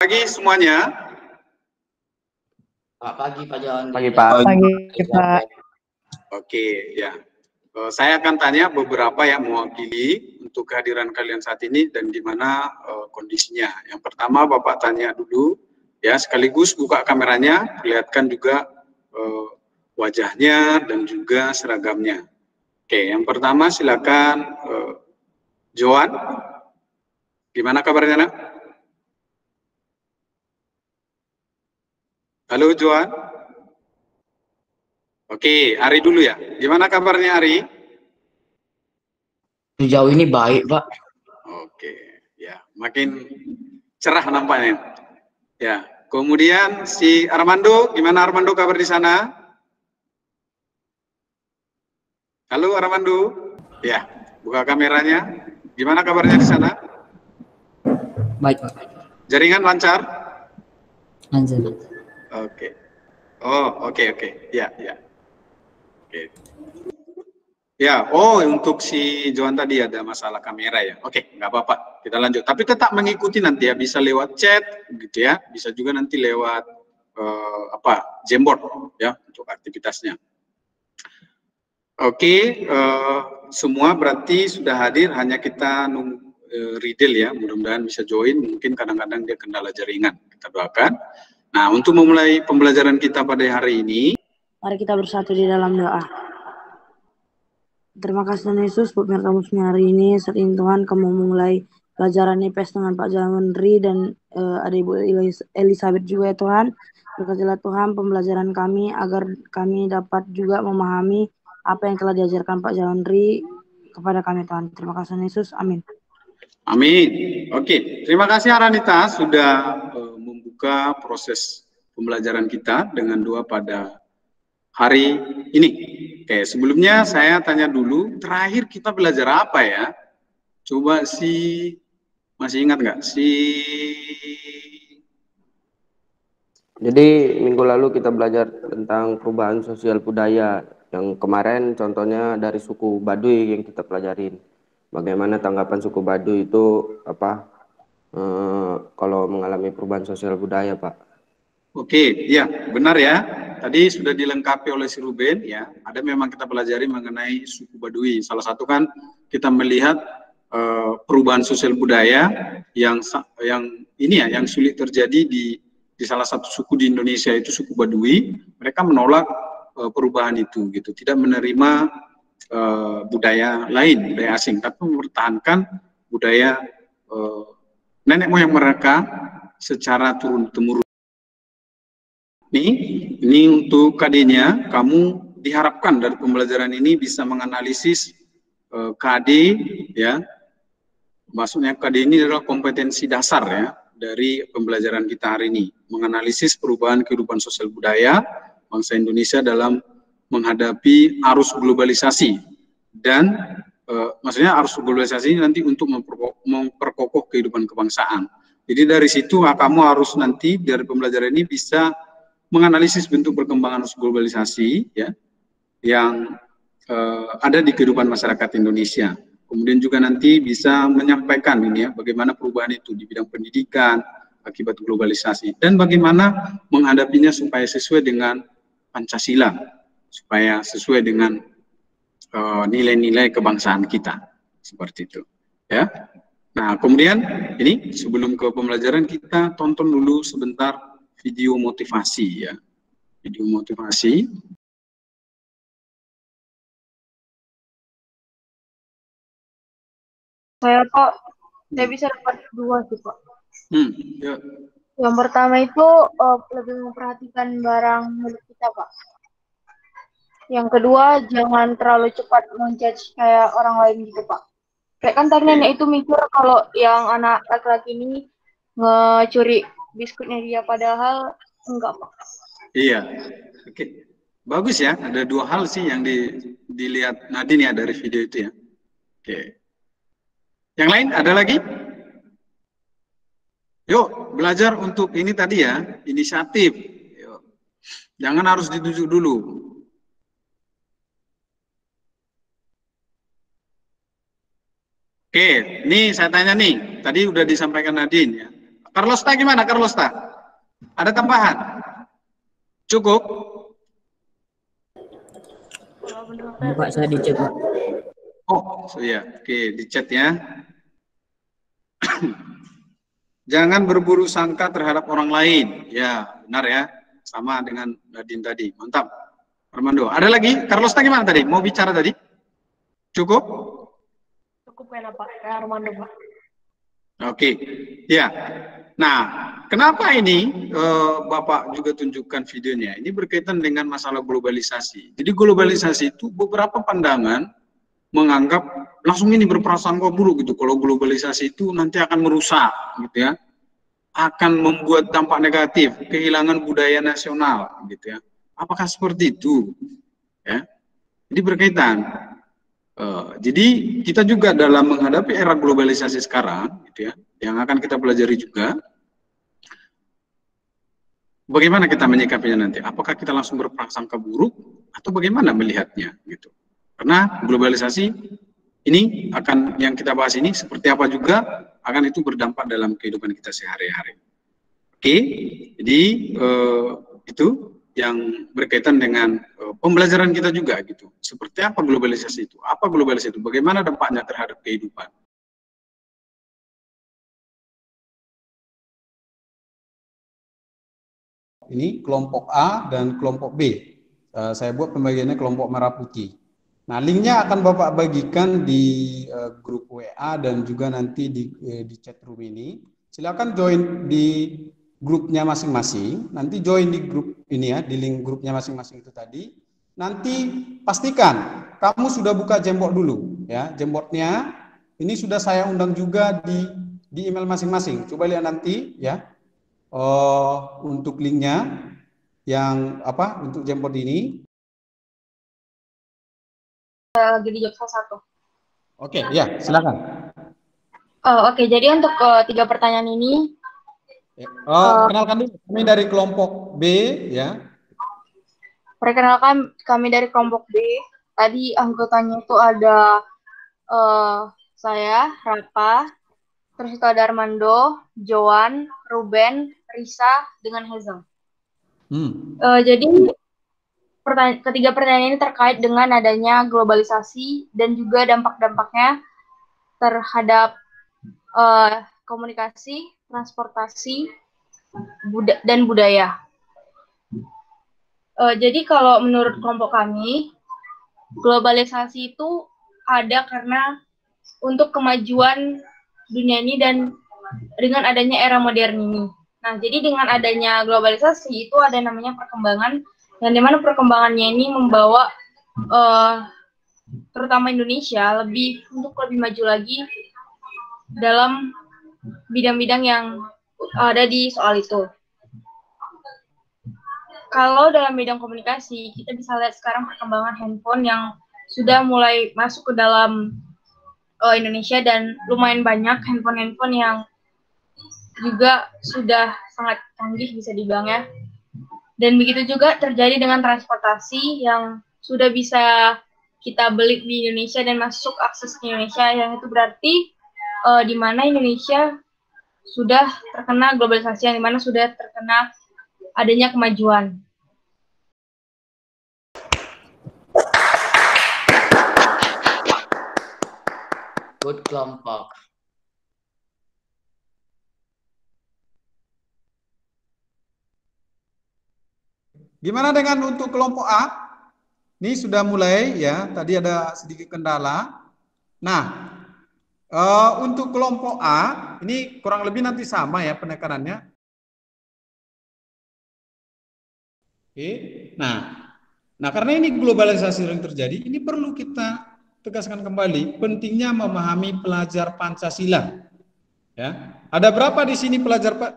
Pagi semuanya. Pak, pagi Pak John. Pagi Pak. Pagi Pak. Oke, ya. Saya akan tanya beberapa yang mewakili untuk kehadiran kalian saat ini dan gimana kondisinya. Yang pertama Bapak tanya dulu, ya, sekaligus buka kameranya, perlihatkan juga wajahnya dan juga seragamnya. Oke, yang pertama silakan Joan. Gimana kabarnya, Nak? Halo Joan. Oke, Ari dulu ya. Gimana kabarnya Ari? Sejauh ini baik, Pak. Oke, ya, makin cerah nampaknya. Ya, kemudian si Armando, gimana Armando kabar di sana? Halo Armando. Ya, buka kameranya. Gimana kabarnya di sana? Baik, Pak. Jaringan lancar? Lancar. Oke. Oh, oke. Ya. Oke. Ya, untuk si Johan tadi ada masalah kamera ya. Oke, nggak apa-apa. Kita lanjut. Tapi tetap mengikuti nanti ya. Bisa lewat chat, gitu ya. Bisa juga nanti lewat Jamboard ya untuk aktivitasnya. Oke, semua berarti sudah hadir. Hanya kita nunggu Ridel ya. Mudah-mudahan bisa join. Mungkin kadang-kadang dia kendala jaringan. Kita doakan. Nah, untuk memulai pembelajaran kita pada hari ini, Mari kita bersatu di dalam doa. Terima kasih Tuhan Yesus buat mirtamusnya hari ini. Saat ini Tuhan kamu memulai pelajaran IPS dengan Pak Jamendri dan ada Ibu Elizabeth juga ya Tuhan. Berkatilah Tuhan pembelajaran kami agar kami dapat juga memahami apa yang telah diajarkan Pak Jamendri kepada kami Tuhan. Terima kasih Tuhan Yesus. Amin. Amin. Oke, terima kasih Aranita sudah membuka proses pembelajaran kita dengan doa pada hari ini. Oke, sebelumnya saya tanya dulu, terakhir kita belajar apa ya? Coba masih ingat nggak? Jadi minggu lalu kita belajar tentang perubahan sosial budaya. Yang kemarin contohnya dari suku Baduy yang kita pelajarin. Bagaimana tanggapan suku Baduy itu kalau mengalami perubahan sosial budaya, Pak? Oke, ya benar ya. Tadi sudah dilengkapi oleh si Ruben ya. Ada memang kita pelajari mengenai suku Baduy. Salah satu kan kita melihat perubahan sosial budaya yang sulit terjadi di salah satu suku di Indonesia itu suku Baduy. Mereka menolak perubahan itu gitu, tidak menerima budaya lain, budaya asing, tapi mempertahankan budaya nenek moyang mereka secara turun-temurun. Ini untuk KD-nya, kamu diharapkan dari pembelajaran ini bisa menganalisis KD ya. Maksudnya KD ini adalah kompetensi dasar ya dari pembelajaran kita hari ini, menganalisis perubahan kehidupan sosial budaya bangsa Indonesia dalam menghadapi arus globalisasi dan maksudnya arus globalisasi ini nanti untuk memperkokoh kehidupan kebangsaan. Jadi dari situ kamu harus nanti dari pembelajaran ini bisa menganalisis bentuk perkembangan globalisasi ya yang ada di kehidupan masyarakat Indonesia. Kemudian juga nanti bisa menyampaikan ini ya bagaimana perubahan itu di bidang pendidikan akibat globalisasi dan bagaimana menghadapinya supaya sesuai dengan Pancasila, supaya sesuai dengan nilai-nilai kebangsaan kita seperti itu ya. Nah, kemudian ini sebelum ke pembelajaran kita tonton dulu sebentar video motivasi ya. Video motivasi. Saya bisa dapat 2 sih Pak. Ya. Yang pertama itu lebih memperhatikan barang milik kita Pak. Yang kedua jangan terlalu cepat menjudge kayak orang lain gitu Pak. Kayak kan tadi nenek itu mikir kalau yang anak laki-laki ini ngecuri biskuitnya dia padahal enggak Pak. Iya, oke. Bagus ya, ada 2 hal sih yang dilihat Nadine ya dari video itu ya. Oke. Yang lain ada lagi? Yuk, belajar untuk ini tadi ya, inisiatif. Yuk. Jangan harus ditunjuk dulu. Oke, ini saya tanya nih, tadi udah disampaikan Nadine ya. Carlosta gimana, Carlosta? Ada tambahan? Cukup? Pak, saya dicek, Pak. Oh, iya. Oke, di chat ya. Jangan berburu sangka terhadap orang lain. Ya, benar ya. Sama dengan Nadine tadi. Mantap. Armando. Ada lagi? Carlosta gimana tadi? Mau bicara tadi? Cukup? Cukup kan Pak, kayak Armando Pak. Oke. Ya. Nah, kenapa ini Bapak juga tunjukkan videonya? Ini berkaitan dengan masalah globalisasi. Jadi globalisasi itu beberapa pandangan menganggap langsung ini berprasangka buruk gitu. Kalau globalisasi itu nanti akan merusak gitu ya. Akan membuat dampak negatif, kehilangan budaya nasional gitu ya. Apakah seperti itu? Ya. Jadi berkaitan. Jadi kita juga dalam menghadapi era globalisasi sekarang gitu ya, yang akan kita pelajari juga. Bagaimana kita menyikapinya nanti? Apakah kita langsung berprasangka buruk atau bagaimana melihatnya gitu? Karena globalisasi ini akan yang kita bahas ini seperti apa juga akan itu berdampak dalam kehidupan kita sehari-hari. Oke, jadi itu yang berkaitan dengan pembelajaran kita juga gitu. Seperti apa globalisasi itu? Apa globalisasi itu? Bagaimana dampaknya terhadap kehidupan? Ini kelompok A dan kelompok B. Saya buat pembagiannya kelompok merah putih. Nah, linknya akan Bapak bagikan di grup WA dan juga nanti di chat room ini. Silakan join di grupnya masing-masing. Nanti join di grup ini ya, di link grupnya masing-masing itu tadi. Nanti pastikan kamu sudah buka Jamboard dulu ya. Jamboardnya ini sudah saya undang juga di email masing-masing. Coba lihat nanti ya. Untuk linknya yang apa untuk Jamboard ini. Lagi di job salah satu. Oke, ya silakan. Oke, jadi untuk 3 pertanyaan ini, kenalkan dulu kami dari kelompok B ya. perkenalkan kami dari kelompok B. Tadi anggotanya itu ada saya, Rapa, terus itu ada Armando, Joan, Ruben, Risa, dengan Hazel. Jadi ketiga pertanyaan ini terkait dengan adanya globalisasi dan juga dampak-dampaknya terhadap komunikasi, transportasi, dan budaya. Jadi kalau menurut kelompok kami, globalisasi itu ada karena untuk kemajuan dunia ini dan dengan adanya era modern ini. Nah, jadi dengan adanya globalisasi itu ada namanya perkembangan, yang dimana perkembangannya ini membawa terutama Indonesia untuk lebih maju lagi dalam bidang-bidang yang ada di soal itu. Kalau dalam bidang komunikasi, kita bisa lihat sekarang perkembangan handphone yang sudah mulai masuk ke dalam Indonesia dan lumayan banyak handphone-handphone yang juga sudah sangat canggih bisa dibilang ya. Dan begitu juga terjadi dengan transportasi yang sudah bisa kita beli di Indonesia dan masuk akses ke Indonesia, yang itu berarti di mana Indonesia sudah terkena globalisasi, yang dimana sudah terkena adanya kemajuan. Good kelompok. Gimana dengan untuk kelompok A? Ini sudah mulai ya, tadi ada sedikit kendala. Nah, untuk kelompok A, ini kurang lebih nanti sama ya penekanannya. Oke, nah karena ini globalisasi yang terjadi, ini perlu kita tegaskan kembali pentingnya memahami pelajar Pancasila. Ya, ada berapa di sini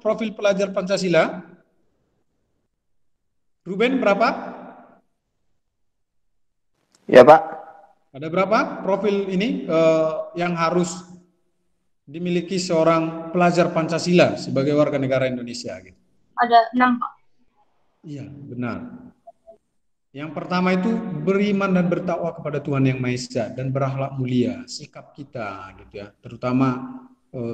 profil pelajar Pancasila? Ruben berapa? Ya Pak. Ada berapa profil ini yang harus dimiliki seorang pelajar Pancasila sebagai warga negara Indonesia? Gitu? Ada 6 Pak. Iya benar. Yang pertama itu beriman dan bertakwa kepada Tuhan Yang Maha Esa dan berakhlak mulia, sikap kita gitu ya, terutama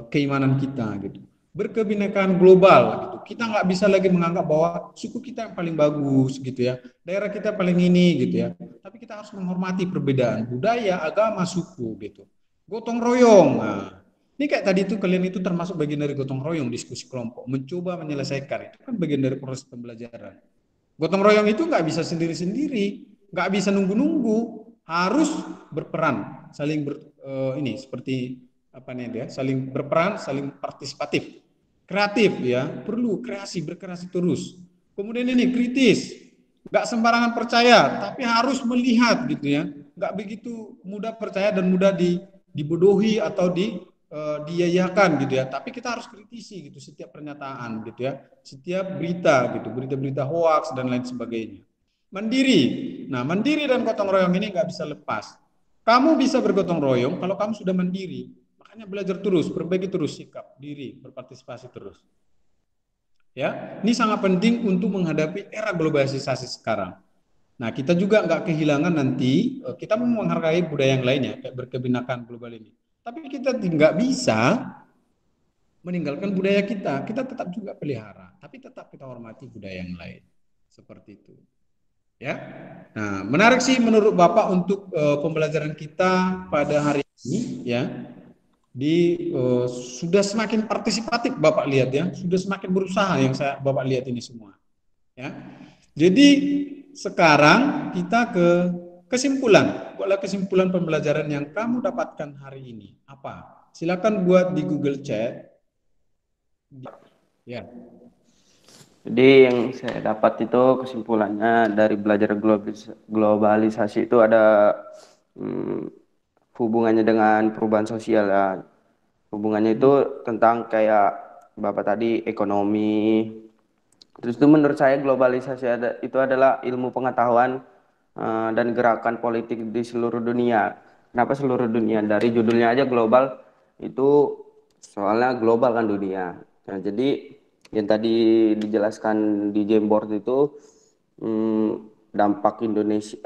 keimanan kita gitu. berkebinekaan global gitu. Kita nggak bisa lagi menganggap bahwa suku kita yang paling bagus gitu ya, daerah kita paling ini gitu ya. Tapi kita harus menghormati perbedaan budaya, agama, suku gitu. Gotong royong. Nah, ini kayak tadi itu kalian itu termasuk bagian dari gotong royong, diskusi kelompok, mencoba menyelesaikan, itu kan bagian dari proses pembelajaran. Gotong royong itu nggak bisa sendiri-sendiri, nggak bisa nunggu-nunggu, harus berperan, saling seperti apa nih ya, saling berperan, saling partisipatif, kreatif ya, perlu berkreasi terus. Kemudian ini kritis, nggak sembarangan percaya, tapi harus melihat gitu ya, nggak begitu mudah percaya dan mudah dibodohi atau diyayakan gitu ya, tapi kita harus kritisi gitu setiap pernyataan gitu ya, setiap berita gitu, berita-berita hoaks dan lain sebagainya. Mandiri, nah mandiri dan gotong royong ini nggak bisa lepas. Kamu bisa bergotong royong kalau kamu sudah mandiri, makanya belajar terus, perbaiki terus sikap diri, berpartisipasi terus. Ya, ini sangat penting untuk menghadapi era globalisasi sekarang. Nah, kita juga nggak kehilangan nanti, kita mau menghargai budaya yang lainnya, kayak berkebinekaan global ini. Tapi kita nggak bisa meninggalkan budaya kita. Kita tetap juga pelihara, tapi tetap kita hormati budaya yang lain. Seperti itu. Ya. Nah, menarik sih menurut Bapak untuk pembelajaran kita pada hari ini ya. Sudah semakin partisipatif Bapak lihat ya, sudah semakin berusaha yang Bapak lihat ini semua. Ya. Jadi sekarang kita ke kesimpulan. Buatlah kesimpulan pembelajaran yang kamu dapatkan hari ini. Apa? Silakan buat di Google Chat. Ya. Jadi yang saya dapat itu kesimpulannya dari belajar globalisasi itu ada hubungannya dengan perubahan sosial ya. Hubungannya itu tentang kayak Bapak tadi ekonomi. Terus itu menurut saya globalisasi itu adalah ilmu pengetahuan dan gerakan politik di seluruh dunia. Kenapa seluruh dunia? Dari judulnya aja global, itu soalnya global kan dunia. Nah, jadi yang tadi dijelaskan di Jamboard itu dampak Indonesia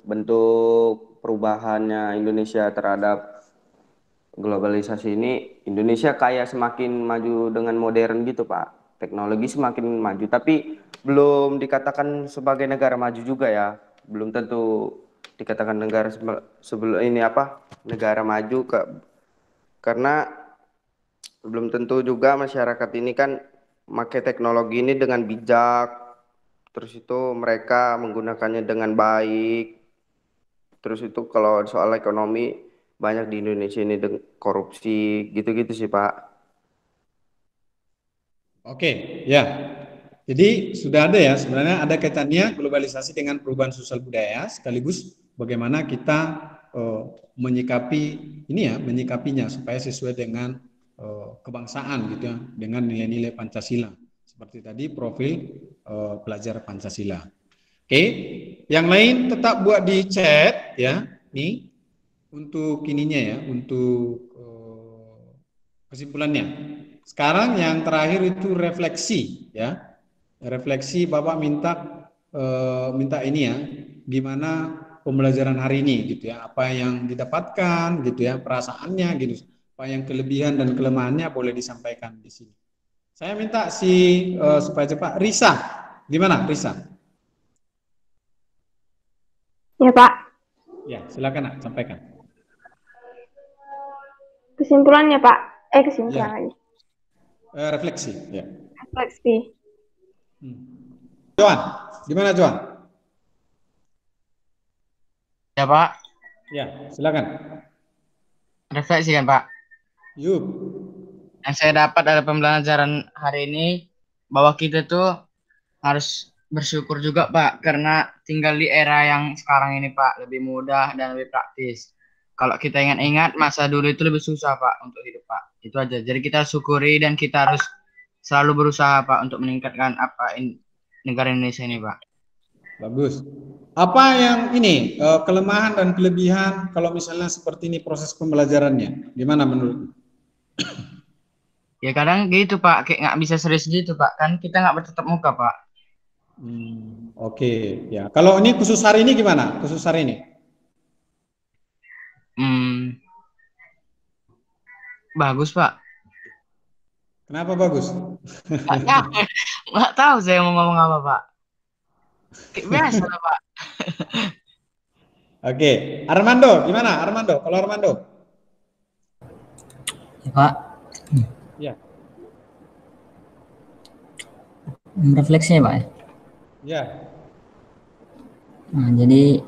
bentuk perubahannya Indonesia terhadap globalisasi ini. Indonesia kayak semakin maju dengan modern gitu Pak, teknologi semakin maju, tapi belum dikatakan sebagai negara maju juga ya, belum tentu dikatakan negara negara maju karena belum tentu juga masyarakat ini kan pakai teknologi ini dengan bijak, terus itu mereka menggunakannya dengan baik. Terus itu kalau soal ekonomi banyak di Indonesia ini korupsi gitu-gitu sih Pak. Oke, ya. Jadi sudah ada ya, sebenarnya ada kaitannya globalisasi dengan perubahan sosial budaya, sekaligus bagaimana kita menyikapinya supaya sesuai dengan kebangsaan gitu ya, dengan nilai-nilai Pancasila. Seperti tadi profil pelajar Pancasila. Oke, yang lain tetap buat di chat ya, nih untuk ininya ya, untuk kesimpulannya. Sekarang yang terakhir itu refleksi ya. Refleksi Bapak minta ini ya, gimana pembelajaran hari ini gitu ya, apa yang didapatkan gitu ya, perasaannya gitu. Apa yang kelebihan dan kelemahannya boleh disampaikan di sini. Saya minta supaya cepat Risa. Gimana Risa? Ya Pak. Ya, silakan Nak, sampaikan. Kesimpulannya Pak. Kesimpulan lagi. Refleksi, ya. Refleksi. Joan, gimana Joan? Ya Pak. Ya, silakan. Refleksi kan Pak. Yuk. Yang saya dapat dari pembelajaran hari ini, bahwa kita tuh harus bersyukur juga Pak, karena tinggal di era yang sekarang ini Pak, lebih mudah dan lebih praktis. Kalau kita ingat-ingat masa dulu itu lebih susah Pak untuk hidup Pak. Itu aja. Jadi kita syukuri dan kita harus selalu berusaha Pak untuk meningkatkan negara Indonesia ini Pak. Bagus. Apa yang ini kelemahan dan kelebihan kalau misalnya seperti ini proses pembelajarannya? Gimana menurut? Ya kadang gitu Pak, kayak nggak bisa serius gitu Pak, kan kita nggak bertatap muka Pak. Oke, ya. Kalau ini khusus hari ini gimana? Khusus hari ini? Bagus Pak. Kenapa bagus? Nggak tahu saya mau ngomong apa, Pak. Kayak biasa lah, Pak. Oke, Armando, gimana Armando? Kalau Armando? Ya, Pak. Ya. Refleksinya, Pak. Ya. Nah, jadi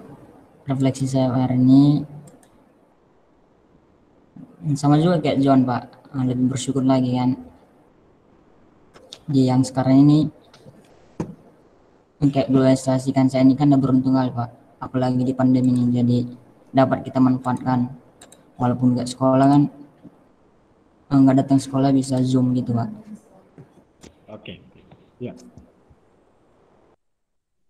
refleksi saya hari ini sama juga kayak John, Pak. Lebih bersyukur lagi kan. Di yang sekarang ini kayak globalisasi kan, saya ini kan udah beruntung kali, Pak. Apalagi di pandemi ini, jadi dapat kita manfaatkan. Walaupun nggak sekolah kan, nggak datang sekolah bisa Zoom gitu, Pak. Oke. Ya.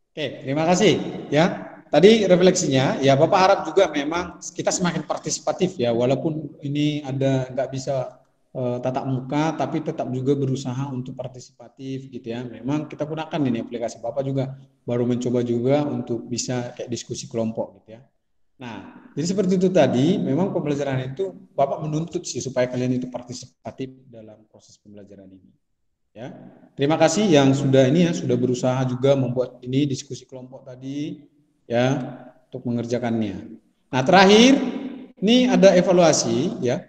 Oke, terima kasih ya. Tadi refleksinya, ya Bapak harap juga memang kita semakin partisipatif ya, walaupun ini ada nggak bisa tatap muka, tapi tetap juga berusaha untuk partisipatif gitu ya. Memang kita gunakan ini aplikasi, Bapak juga baru mencoba juga untuk bisa kayak diskusi kelompok gitu ya. Nah, jadi seperti itu tadi, memang pembelajaran itu Bapak menuntut sih supaya kalian itu partisipatif dalam proses pembelajaran ini. Ya, terima kasih yang sudah ini ya, sudah berusaha juga membuat ini diskusi kelompok tadi ya untuk mengerjakannya. Nah, terakhir ini ada evaluasi ya.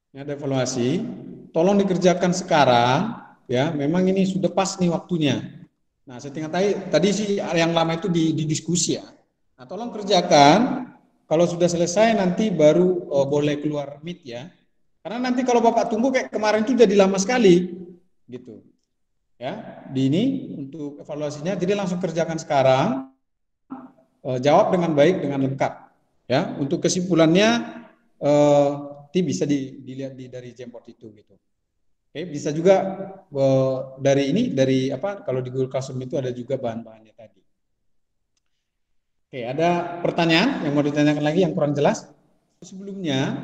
Ini ada evaluasi. Tolong dikerjakan sekarang ya. Memang ini sudah pas nih waktunya. Nah, setengah tadi sih yang lama itu di diskusi ya. Nah, tolong kerjakan. Kalau sudah selesai nanti baru boleh keluar Meet ya. Karena nanti kalau Bapak tunggu kayak kemarin itu jadi lama sekali. Gitu ya, di ini untuk evaluasinya, jadi langsung kerjakan sekarang, jawab dengan baik, dengan lengkap ya. Untuk kesimpulannya bisa dilihat dari Jamboard itu gitu. Oke, bisa juga dari apa, kalau di Google Classroom itu ada juga bahan-bahannya tadi. Oke, ada pertanyaan yang mau ditanyakan lagi yang kurang jelas? Sebelumnya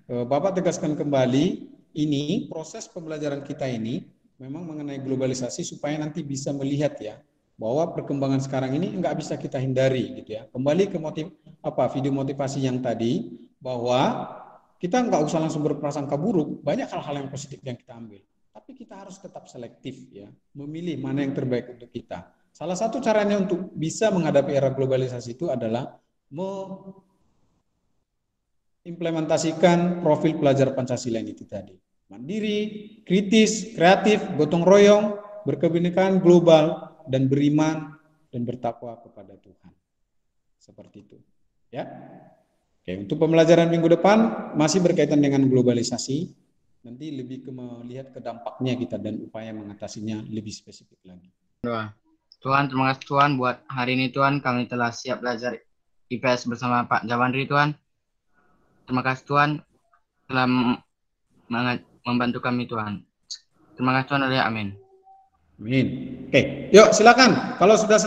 Bapak tegaskan kembali, ini proses pembelajaran kita ini memang mengenai globalisasi supaya nanti bisa melihat ya bahwa perkembangan sekarang ini nggak bisa kita hindari gitu ya. Kembali ke video motivasi yang tadi, bahwa kita nggak usah langsung berprasangka buruk, banyak hal-hal yang positif yang kita ambil, tapi kita harus tetap selektif ya, memilih mana yang terbaik untuk kita. Salah satu caranya untuk bisa menghadapi era globalisasi itu adalah mengimplementasikan profil pelajar Pancasila itu tadi. Mandiri, kritis, kreatif, gotong royong, berkebinekaan global, dan beriman dan bertakwa kepada Tuhan. Seperti itu. Ya. Oke, untuk pembelajaran minggu depan masih berkaitan dengan globalisasi. Nanti lebih ke melihat ke dampaknya kita dan upaya mengatasinya lebih spesifik lagi. Tuhan, terima kasih Tuhan buat hari ini Tuhan, kami telah siap belajar IPS bersama Pak Jawandri Tuhan. Terima kasih Tuhan telah membantu kami Tuhan. Terima kasih Tuhan, amin. Amin. Oke, yuk silakan. Kalau sudah